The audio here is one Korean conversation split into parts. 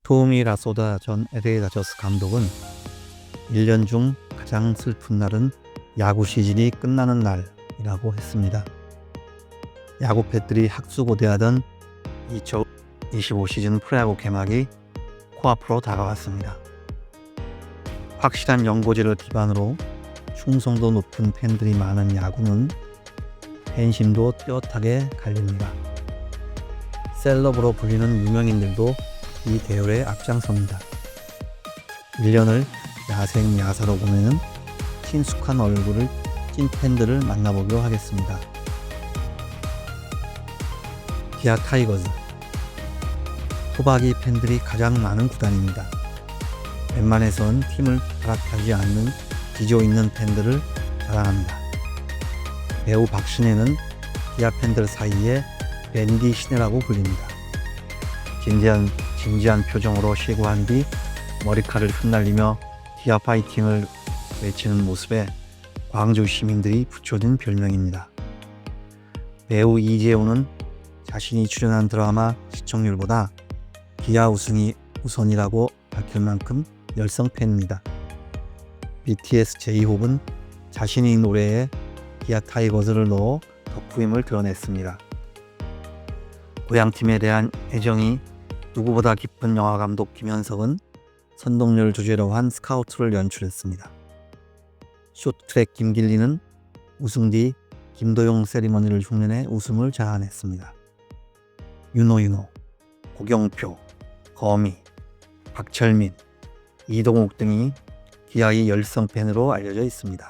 토미 라소다 전 LA 다저스 감독은 1년 중 가장 슬픈 날은 야구 시즌이 끝나는 날이라고 했습니다. 야구 팬들이 학수고대하던 2025 시즌 프로야구 개막이 코앞으로 다가왔습니다. 확실한 연고지를 기반으로 충성도 높은 팬들이 많은 야구는 팬심도 뚜렷하게 갈립니다. 셀럽으로 불리는 유명인들도 이 대열에 앞장섭니다. 1년을 야생야사로 보내는 친숙한 얼굴을 찐팬들을 만나보기로 하겠습니다. 기아 타이거즈, 토박이 팬들이 가장 많은 구단입니다. 웬만해선 팀을 발악하지 않는 기조 있는 팬들을 자랑합니다. 배우 박신혜는 기아 팬들 사이에 밴디 신혜라고 불립니다. 진지한 표정으로 시구한 뒤 머리칼을 흩날리며 기아 파이팅을 외치는 모습에 광주 시민들이 붙여준 별명입니다. 배우 이재호는 자신이 출연한 드라마 시청률보다 기아 우승이 우선이라고 밝힐 만큼 열성 팬입니다. BTS 제이홉은 자신이 노래에 기아 타이거즈를 넣어 덕후임을 드러냈습니다. 고향팀에 대한 애정이 누구보다 깊은 영화감독 김현석은 선동열 주제로 한 스카우트를 연출했습니다. 쇼트트랙 김길리는 우승 뒤 김도영 세리머니를 흉내내 웃음을 자아냈습니다. 윤호, 고경표, 거미, 박철민, 이동욱 등이 기아의 열성 팬으로 알려져 있습니다.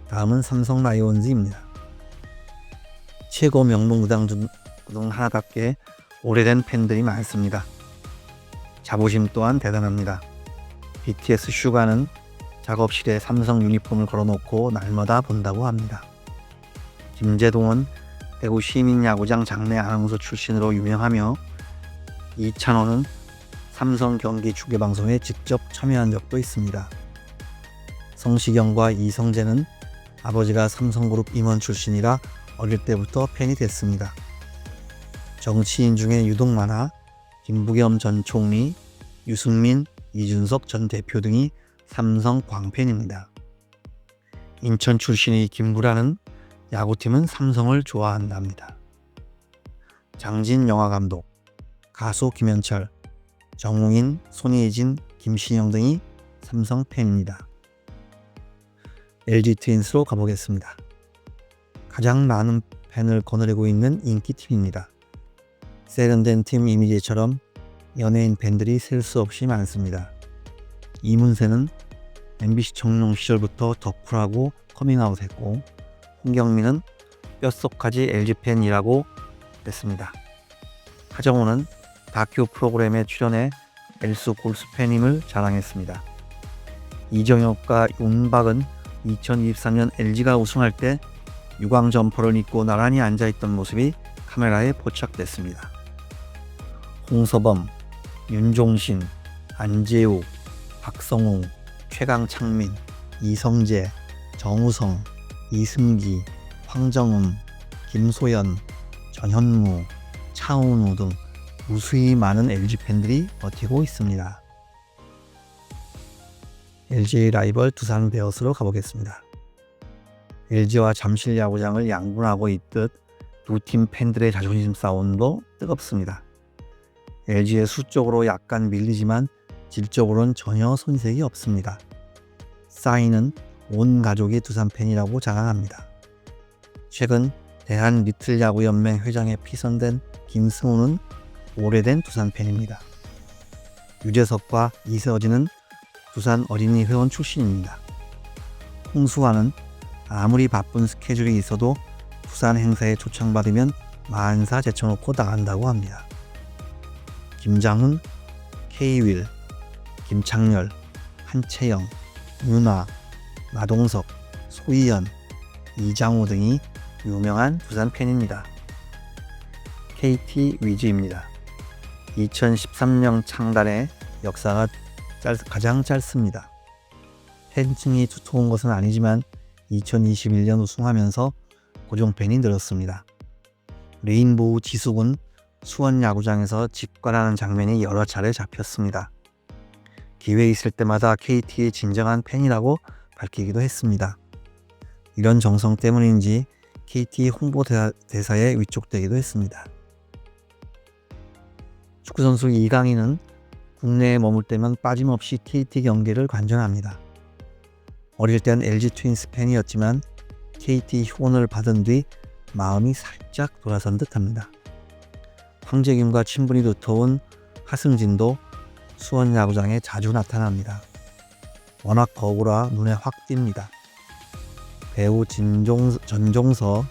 다음은 삼성 라이온즈입니다. 최고 명문구단 중 하나답게 오래된 팬들이 많습니다. 자부심 또한 대단합니다. BTS 슈가는 작업실에 삼성 유니폼을 걸어놓고 날마다 본다고 합니다. 김재동은 대구 시민야구장 장내 아나운서 출신으로 유명하며 이찬호는 삼성 경기 중계방송에 직접 참여한 적도 있습니다. 성시경과 이성재는 아버지가 삼성그룹 임원 출신이라 어릴 때부터 팬이 됐습니다. 정치인 중에 유독 많아 김부겸 전 총리, 유승민, 이준석 전 대표 등이 삼성 광팬입니다. 인천 출신의 김구라는 야구팀은 삼성을 좋아한답니다. 장진 영화감독, 가수 김현철, 정웅인, 손예진, 김신영 등이 삼성 팬입니다. LG 트윈스로 가보겠습니다. 가장 많은 팬을 거느리고 있는 인기팀입니다. 세련된 팀 이미지처럼 연예인 팬들이 셀 수 없이 많습니다. 이문세는 MBC 청룡 시절부터 덕후라고 커밍아웃했고, 홍경민은 뼛속까지 LG팬이라고 했습니다. 하정우는 다큐 프로그램에 출연해 엘수 골수팬임을 자랑했습니다. 이정엽과 윤박은 2023년 LG가 우승할 때 유광 점퍼를 입고 나란히 앉아있던 모습이 카메라에 포착됐습니다. 홍서범, 윤종신, 안재욱, 박성웅, 최강창민, 이성재, 정우성, 이승기, 황정음, 김소연, 전현무, 차은우 등 무수히 많은 LG 팬들이 버티고 있습니다. LG의 라이벌 두산 베어스로 가보겠습니다. LG와 잠실 야구장을 양분하고 있듯 두 팀 팬들의 자존심 싸움도 뜨겁습니다. LG의 수적으로 약간 밀리지만 질적으로는 전혀 손색이 없습니다. 싸이는 온 가족이 두산 팬이라고 자랑합니다. 최근 대한리틀야구연맹 회장에 피선된 김승우는 오래된 두산 팬입니다. 유재석과 이세어진은 두산 어린이 회원 출신입니다. 홍수환은 아무리 바쁜 스케줄이 있어도 두산 행사에 초청받으면 만사 제쳐놓고 나간다고 합니다. 김장훈, K-윌, 김창렬, 한채영, 윤아, 마동석, 소희연, 이장호 등이 유명한 두산 팬입니다. KT 위즈입니다. 2013년 창단의 역사가 가장 짧습니다. 팬층이 두터운 것은 아니지만 2021년 우승하면서 고정 팬이 늘었습니다. 레인보우 지숙은 수원 야구장에서 직관하는 장면이 여러 차례 잡혔습니다. 기회 있을 때마다 KT의 진정한 팬이라고 밝히기도 했습니다. 이런 정성 때문인지 KT 홍보대사에 위촉되기도 했습니다. 축구선수 이강인은 국내에 머물 때면 빠짐없이 KT 경기를 관전합니다. 어릴 땐 LG 트윈스 팬이었지만 KT 후원을 받은 뒤 마음이 살짝 돌아선 듯합니다. 황재균과 친분이 두터운 하승진도 수원 야구장에 자주 나타납니다. 워낙 거구라 눈에 확 띕니다. 배우 전종서,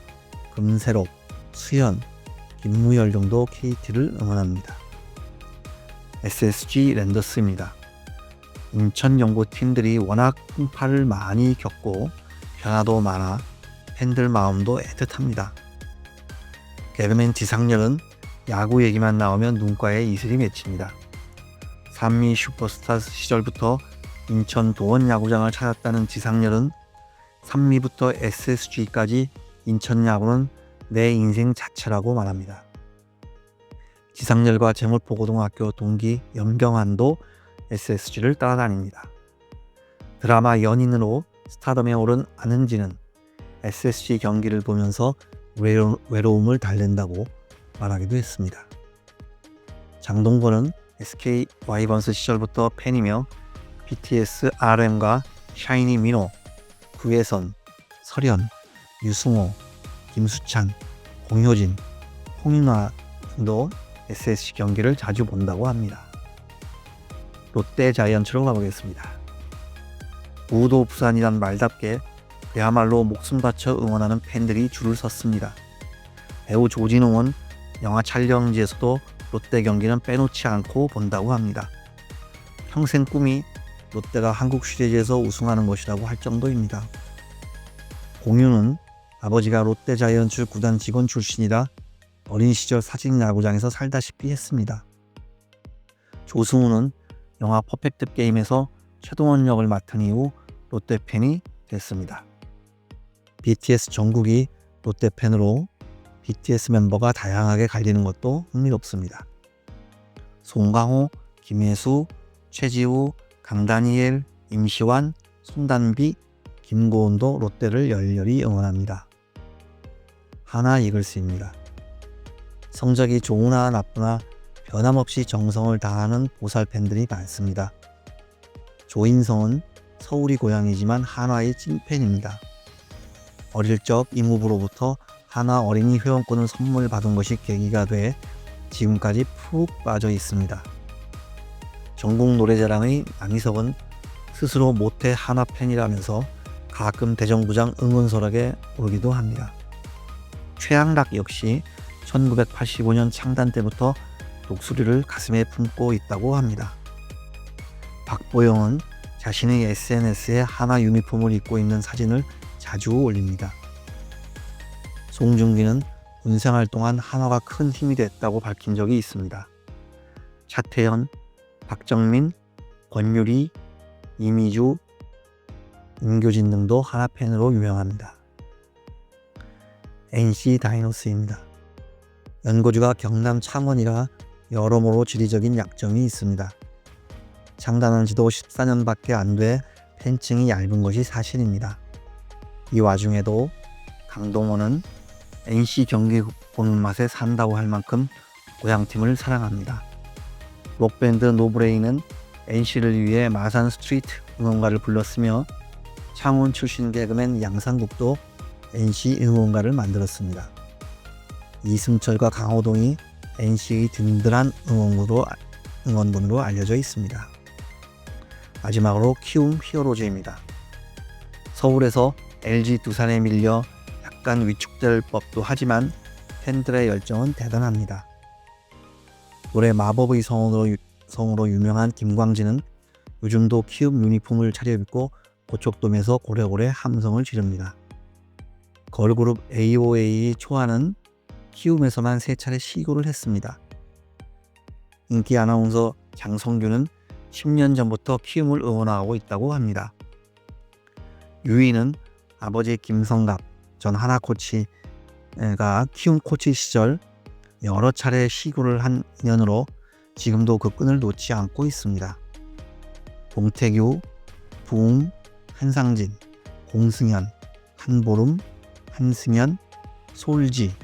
금세록, 수현, 김무열 등도 KT를 응원합니다. SSG 랜더스입니다. 인천 연고팀들이 워낙 풍파를 많이 겪고 변화도 많아 팬들 마음도 애틋합니다. 개그맨 지상렬은 야구 얘기만 나오면 눈가에 이슬이 맺힙니다. 산미 슈퍼스타 시절부터 인천 도원 야구장을 찾았다는 지상렬은 산미부터 SSG까지 인천 야구는 내 인생 자체라고 말합니다. 지상렬과 제물포고등학교 동기 염경환도 SSG를 따라다닙니다. 드라마 연인으로 스타덤에 오른 안은지는 SSG 경기를 보면서 외로움을 달랜다고 말하기도 했습니다. 장동건은 SK 와이번스 시절부터 팬이며 BTS RM과 샤이니 민호, 구혜선, 설현, 유승호, 김수찬, 공효진, 홍윤아 등도 SSG 경기를 자주 본다고 합니다. 롯데 자이언츠로 가보겠습니다. 우도 부산이란 말답게 그야말로 목숨 바쳐 응원하는 팬들이 줄을 섰습니다. 배우 조진웅은 영화 촬영지에서도 롯데 경기는 빼놓지 않고 본다고 합니다. 평생 꿈이 롯데가 한국 시리즈에서 우승하는 것이라고 할 정도입니다. 공유는 아버지가 롯데 자이언츠 구단 직원 출신이라 어린 시절 사직 야구장에서 살다시피 했습니다. 조승우는 영화 퍼펙트 게임에서 최동원 역을 맡은 이후 롯데 팬이 됐습니다. BTS 정국이 롯데 팬으로 BTS 멤버가 다양하게 갈리는 것도 흥미롭습니다. 송강호, 김혜수, 최지우, 강다니엘, 임시완, 손단비, 김고은도 롯데를 열렬히 응원합니다. 하나 이글스입니다. 성적이 좋으나 나쁘나 변함없이 정성을 다하는 보살 팬들이 많습니다. 조인성은 서울이 고향이지만 한화의 찐팬입니다. 어릴 적 이모부로부터 한화 어린이 회원권을 선물 받은 것이 계기가 돼 지금까지 푹 빠져 있습니다. 전국 노래자랑의 남희석은 스스로 모태 한화 팬이라면서 가끔 대정부장 응원설악에 오르기도 합니다. 최양락 역시 1985년 창단 때부터 독수리를 가슴에 품고 있다고 합니다. 박보영은 자신의 SNS에 한화 유니폼을 입고 있는 사진을 자주 올립니다. 송중기는 군생활 동안 한화가 큰 힘이 됐다고 밝힌 적이 있습니다. 차태현, 박정민, 권유리, 이미주, 임교진 등도 한화 팬으로 유명합니다. NC 다이노스입니다. 연고지가 경남 창원이라 여러모로 지리적인 약점이 있습니다. 창단한 지도 14년밖에 안 돼 팬층이 얇은 것이 사실입니다. 이 와중에도 강동원은 NC 경기 보는 맛에 산다고 할 만큼 고향팀을 사랑합니다. 록밴드 노브레인은 NC를 위해 마산 스트리트 응원가를 불렀으며 창원 출신 개그맨 양상국도 NC 응원가를 만들었습니다. 이승철과 강호동이 NC의 든든한 응원군으로 알려져 있습니다. 마지막으로 키움 히어로즈입니다. 서울에서 LG 두산에 밀려 약간 위축될 법도 하지만 팬들의 열정은 대단합니다. 노래 마법의 성으로 유명한 김광진은 요즘도 키움 유니폼을 차려입고 고척돔에서 고래고래 함성을 지릅니다. 걸그룹 AOA의 초아는 키움에서만 3차례 시구를 했습니다. 인기 아나운서 장성규는 10년 전부터 키움을 응원하고 있다고 합니다. 유이는 아버지 김성갑 전 하나 코치가 키움 코치 시절 여러 차례 시구를 한 인연으로 지금도 그 끈을 놓지 않고 있습니다. 봉태규, 부웅, 한상진, 공승현, 한보름, 한승연, 솔지,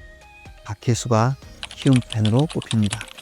박혜수가 키움 팬으로 꼽힙니다.